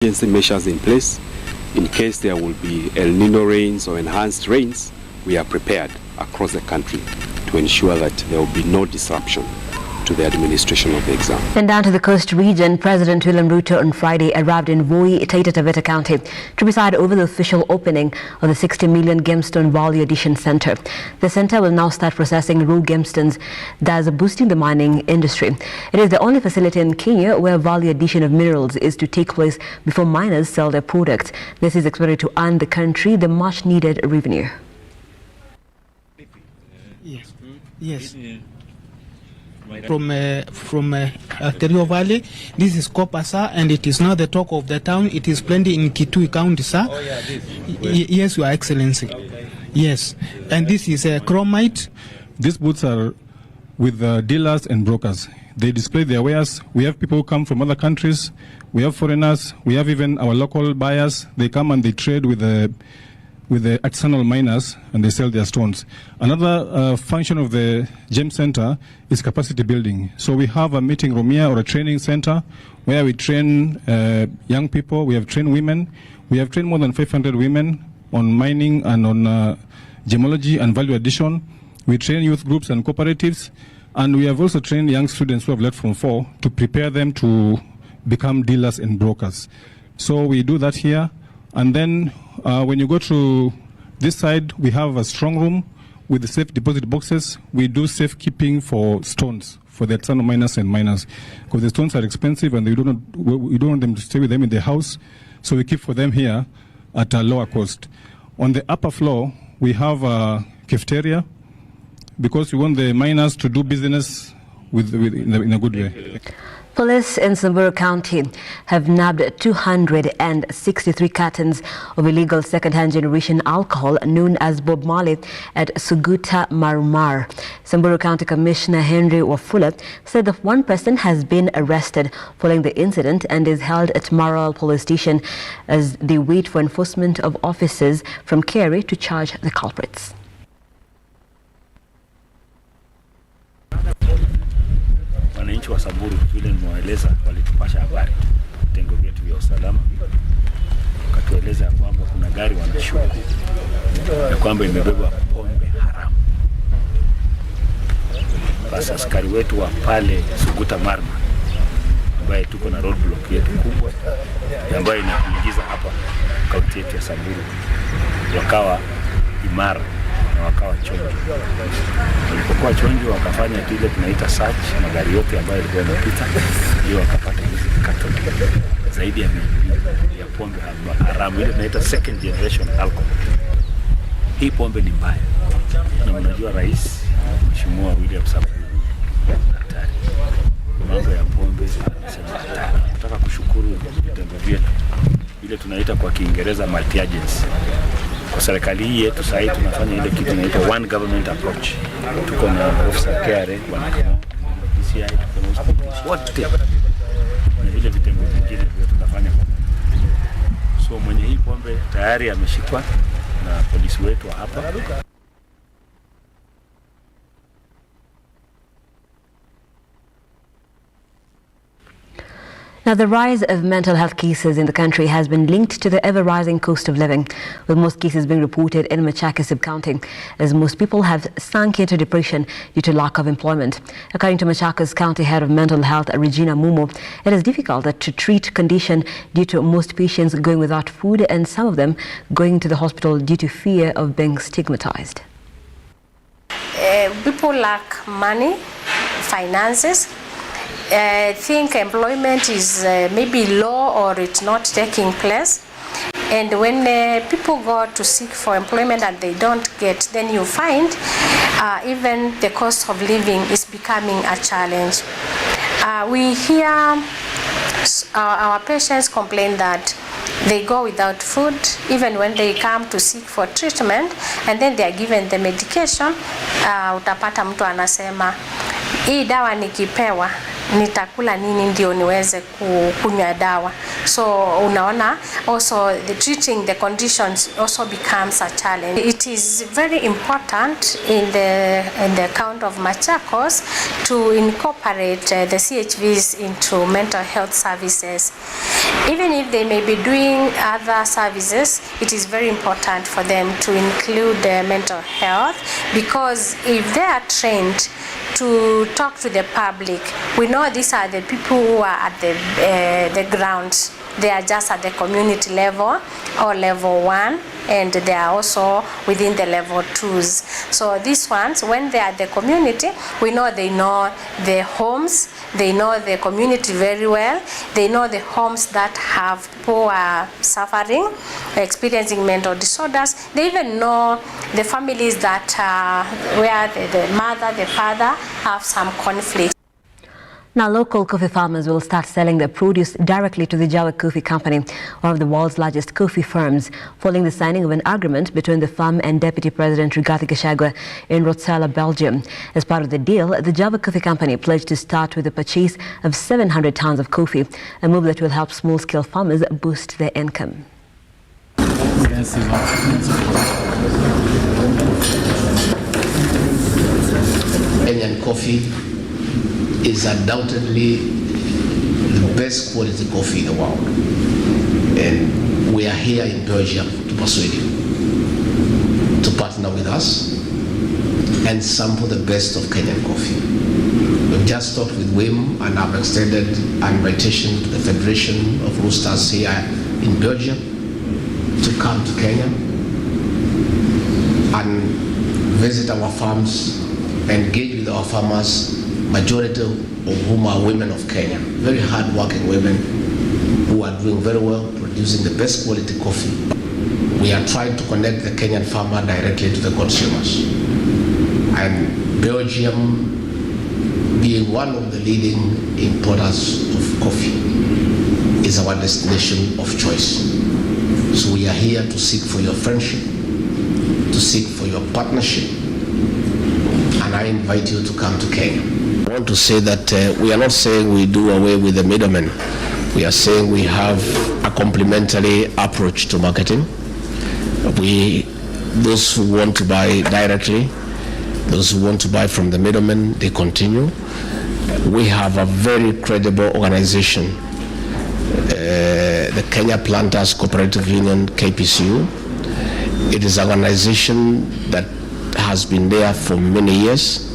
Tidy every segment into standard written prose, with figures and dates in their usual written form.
emergency measures in place. In case there will be El Nino rains or enhanced rains, we are prepared across the country to ensure that there will be no disruption to the administration of the exam. And down to the coast region, President William RUTO on Friday arrived in Voi, Taita Taveta County to preside over the official opening of the 60 million gemstone value addition center. The center will now start processing raw gemstones, thus boosting the mining industry. It is the only facility in Kenya where value addition of minerals is to take place before miners sell their products. This is expected to earn the country the much needed revenue. Yes. From Kerio Valley, this is copper, sir, and it is not the talk of the town. It is plenty in Kitui County, sir. Oh, yeah, this. Yes, Your Excellency. Okay. Yes, and this is chromite. These booths are with dealers and brokers. They display their wares. We have people who come from other countries. We have foreigners. We have even our local buyers. They come and they trade with the artisanal miners, and they sell their stones. Another function of the gem center is capacity building. So we have a meeting room here, or a training center, where we train young people. We have trained women. We have trained more than 500 women on mining and on gemology and value addition. We train youth groups and cooperatives, and we have also trained young students who have left from 4 to prepare them to become dealers and brokers. So we do that here. And then when you go to this side, we have a strong room with the safe deposit boxes. We do safekeeping for stones for the artisanal miners and miners, because the stones are expensive and we don't want them to stay with them in the house. So we keep for them here at a lower cost. On the upper floor, we have a cafeteria, because we want the miners to do business in a good way. Police in Samburu County have nabbed 263 cartons of illegal second-hand generation alcohol known as Bob Marley at Suguta Marmar. Samburu County Commissioner Henry Wafula said that one person has been arrested following the incident and is held at Maralal Police Station as they wait for enforcement of officers from Kcpe to charge the culprits. Wananchi wa Samburu, vile nimewaeleza, walitupasha habari vitengo vyetu vya usalama, wakatueleza kwamba kuna gari wanashuku ya kwamba imebeba pombe haramu. Basi askari wetu wa pale Suguta Marma, ambaye tuko na roadblock yetu kubwa ambayo inakuingiza hapa kaunti yetu ya Samburu, wakawa imara na wakawa chonjo. Walipokuwa chonjo, wakafanya kile tunaita search magari yote ambayo yalikuwa yanapita, ndio wakapata hizi carton zaidi ya 200 ya pombe haramu, ile tunaita second generation alcohol. Hii pombe ni mbaya, na mnajua rais Mheshimiwa William Samoei hatari mambo ya pombe, anasema hatari. Nataka kushukuru vitengo vyetu ile tunaita kwa Kiingereza multi agency. Kwa serikali hii yetu sasa hivi tunafanya ile kitu inaitwa one government approach. Tuko na officer care, wanakama DCI, tuko na hospitali wote na vile vitengo vingine vile tunafanya. So mwenye hii pombe tayari ameshikwa na polisi wetu hapa. Now, the rise of mental health cases in the country has been linked to the ever-rising cost of living, with most cases being reported in Machakos sub-county, as most people have sunk into depression due to lack of employment. According to Machakos County Head of Mental Health, Regina Mumo, it is difficult to treat condition due to most patients going without food and some of them going to the hospital due to fear of being stigmatized. People lack money, finances. I think employment is maybe low or it's not taking place. And when people go to seek for employment and they don't get, then you find even the cost of living is becoming a challenge. We hear our patients complain that they go without food even when they come to seek for treatment, and then they are given the medication. Utapata mtu anasema hii dawa nikipewa nitakula nini ndio niweze kunywa dawa. So unaona also the treating the conditions also becomes a challenge. It is very important in the count of Machakos to incorporate the CHVs into mental health services. Even if they may be doing other services, it is very important for them to include mental health, because if they are trained to talk to the public, we know these are the people who are at the ground. They are just at the community level or level 1, and they are also within the level 2s. So these ones, when they are at the community, we know they know the homes, they know the community very well, they know the homes that have poor suffering, experiencing mental disorders. They even know the families that where the mother, the father have some conflict. Now, local coffee farmers will start selling their produce directly to the Kcpe company, one of the world's largest coffee firms, following the signing of an agreement between the firm and Deputy President Rigathi Gachagua in Rotsela, Belgium. As part of the deal, the Kcpe company pledged to start with the purchase of 700 tons of coffee, a move that will help small-scale farmers boost their income. Kenyan coffee is undoubtedly the best quality coffee in the world, and we are here in Belgium to persuade you to partner with us and sample the best of Kenyan coffee. We've just talked with WIM and I've extended an invitation to the Federation of Roasters here in Belgium to come to Kenya and visit our farms, engage with our farmers, majority of whom are women of Kenya, very hard-working women who are doing very well, producing the best quality coffee. We are trying to connect the Kenyan farmer directly to the consumers. And Belgium, being one of the leading importers of coffee, is our destination of choice. So we are here to seek for your friendship, to seek for your partnership, and I invite you to come to Kenya. I want to say that we are not saying we do away with the middlemen. We are saying we have a complementary approach to marketing. Those who want to buy directly, those who want to buy from the middlemen, they continue. We have a very credible organization, the Kenya Planters Cooperative Union, KPCU. It is an organization that has been there for many years.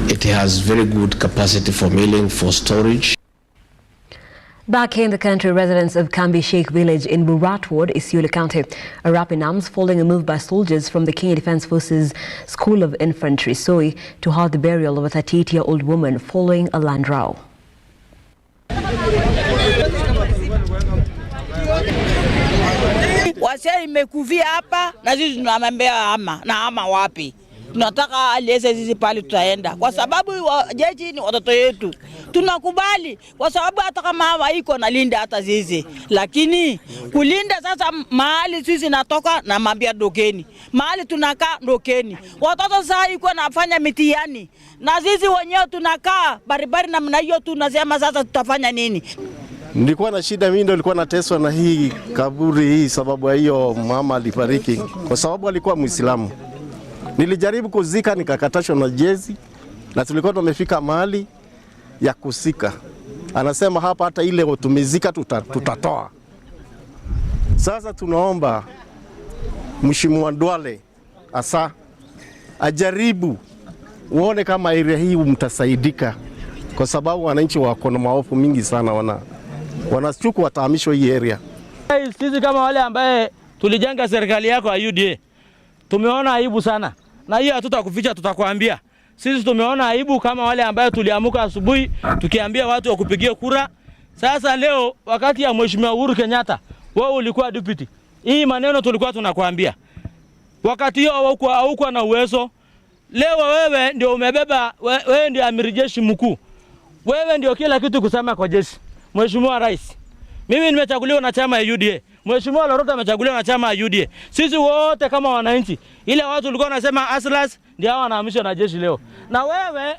It has very good capacity for milling, for storage. Back in the country, residents of Kambi Sheikh village in Burat Ward, Isiolo County, are up in arms following a move by soldiers from the Kenya Defence Forces School of Infantry, SOI, to halt the burial of a 38-year-old woman following a land row. Wase imekuvia hapa na sisi tunamwambia ama wapi. Tunataka aliyese sisi pale tutaenda. Kwa sababu jeshi ni watoto yetu. Tunakubali kwa sababu hata kama hawaiko na linda hata sisi. Lakini kulinda sasa mahali sisi natoka na mambia dokeni. Mahali tunakaa dokeni. Watoto sasa iko nafanya mitihani. Na sisi wenyewe tunakaa baribari na mna hiyo tunasema sasa tutafanya nini? Nilikuwa na shida, mimi ndio nilikuwa nateswa na hii kaburi hii sababu hiyo mama alifariki kwa sababu alikuwa Muislamu. Nilijaribu kuzika nikakatashwa na jezi, na tulikuwa tumefika mahali ya kusika. Anasema hapa hata ile tumezika tutatoa. Sasa tunaomba Mheshimiwa Ndwale asa ajaribu uone kama area hii mtasaidika, kwa sababu wananchi wako na maofu mingi sana, wanachukua watahamishwa hii area. Sisi kama wale ambaye tulijenga serikali yako ya UDA tumeona aibu sana, na hiyo hatutakuficha, tutakwambia. Sisi tumeona aibu kama wale ambaye tuliamuka asubuhi tukiambia watu wakupigie kura. Sasa leo wakati ya Mheshimiwa Uhuru Kenyatta, wewe ulikuwa deputy. Hii maneno tulikuwa tunakwambia. Wakati hiyo haukuwa na uwezo. Leo wewe ndio umebeba, wewe ndio amiri jeshi mkuu. Wewe ndio kila kitu kusema kwa jeshi. Mheshimiwa Rais, mimi nimechaguliwa na chama ya UDA. Mheshimiwa Lookuptv amechaguliwa na chama ya UDA. Sisi wote kama wananchi, ile watu walikuwa wanasema aslas ndio hao wanahamishwa na jeshi leo. Na wewe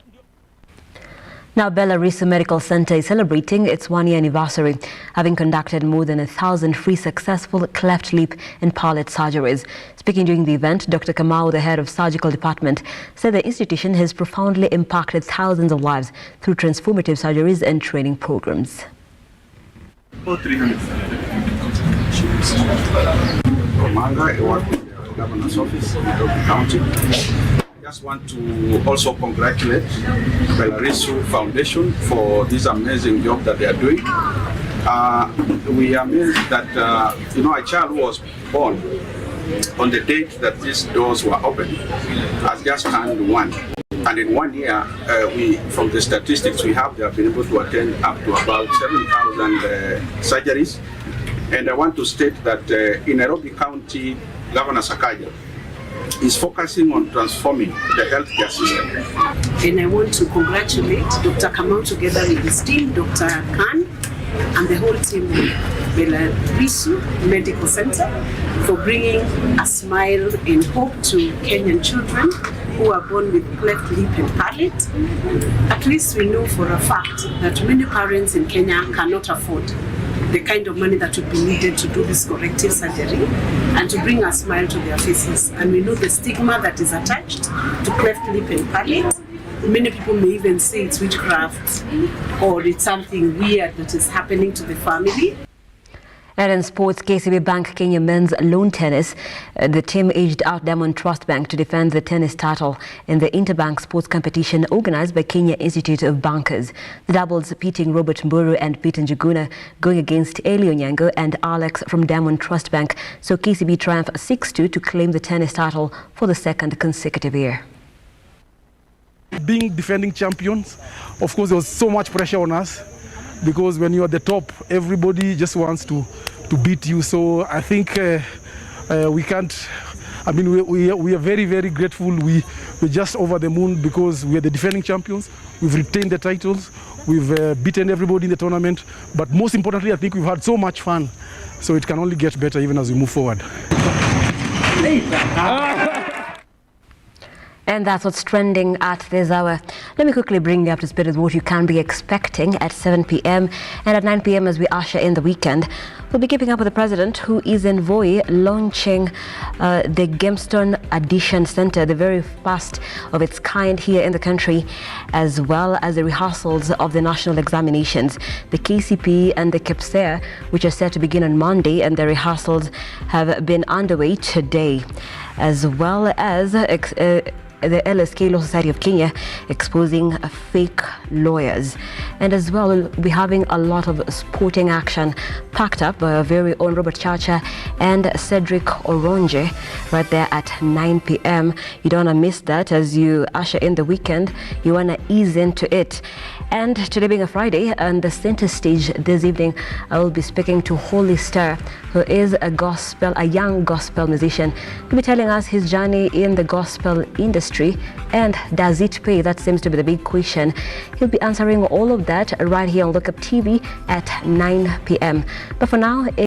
Now, Belarus Medical Center is celebrating its one-year anniversary, having conducted more than 1,000 free successful cleft lip and palate surgeries. Speaking during the event, Dr. Kamau, the head of surgical department, said the institution has profoundly impacted thousands of lives through transformative surgeries and training programs. Commander, I work with the governor's office in Nairobi County. I just want to also congratulate Belarus Foundation for this amazing job that they are doing. We are amazed that a child who was born on the date that these doors were opened has just turned 1. And in 1 year, from the statistics we have, they have been able to attend up to about 7,000 surgeries. And I want to state that in Nairobi County, Governor Sakaja is focusing on transforming the healthcare system. And I want to congratulate Dr. Kamau together with his team, Dr. Khan, and the whole team of Belarus Medical Center for bringing a smile and hope to Kenyan children who are born with cleft lip and palate. At least we know for a fact that many parents in Kenya cannot afford the kind of money that would be needed to do this corrective surgery and to bring a smile to their faces. And we know the stigma that is attached to cleft lip and palate. Many people may even say it's witchcraft or it's something weird that is happening to the family. And in sports, Kcpe Bank Kenya men's lawn tennis, the team edged out Diamond Trust Bank to defend the tennis title in the Interbank sports competition organized by Kenya Institute of Bankers. The doubles pitting Robert Mburu and Peter Njuguna going against Eli Onyango and Alex from Diamond Trust Bank. So Kcpe triumphed 6-2 to claim the tennis title for the second consecutive year. Being defending champions, of course, there was so much pressure on us because when you're at the top, everybody just wants to beat you. So I think we can't. I mean, we are very, very grateful. We're just over the moon because we are the defending champions. We've retained the titles. We've beaten everybody in the tournament. But most importantly, I think we've had so much fun. So it can only get better even as we move forward. And that's what's trending at this hour. Let me quickly bring you up to speed with what you can be expecting at 7 p.m. and at 9 p.m. as we usher in the weekend. We'll be keeping up with the president, who is in Voi launching the Gemstone Addition Center, the very first of its kind here in the country, as well as the rehearsals of the national examinations. The Kcpe and the Kcpe, which are set to begin on Monday, and the rehearsals have been underway today, as well as the LSK Law Society of Kenya exposing fake lawyers. And as well, we'll be having a lot of sporting action packed up by our very own Robert Chacha and Cedric Oronje right there at 9 p.m. You don't want to miss that as you usher in the weekend. You want to ease into it. And today being a Friday, on the center stage this evening, I will be speaking to Holy Star, who is a young gospel musician. He'll be telling us his journey in the gospel industry, and does it pay? That seems to be the big question. He'll be answering all of that right here on Lookuptv at 9 p.m. But for now,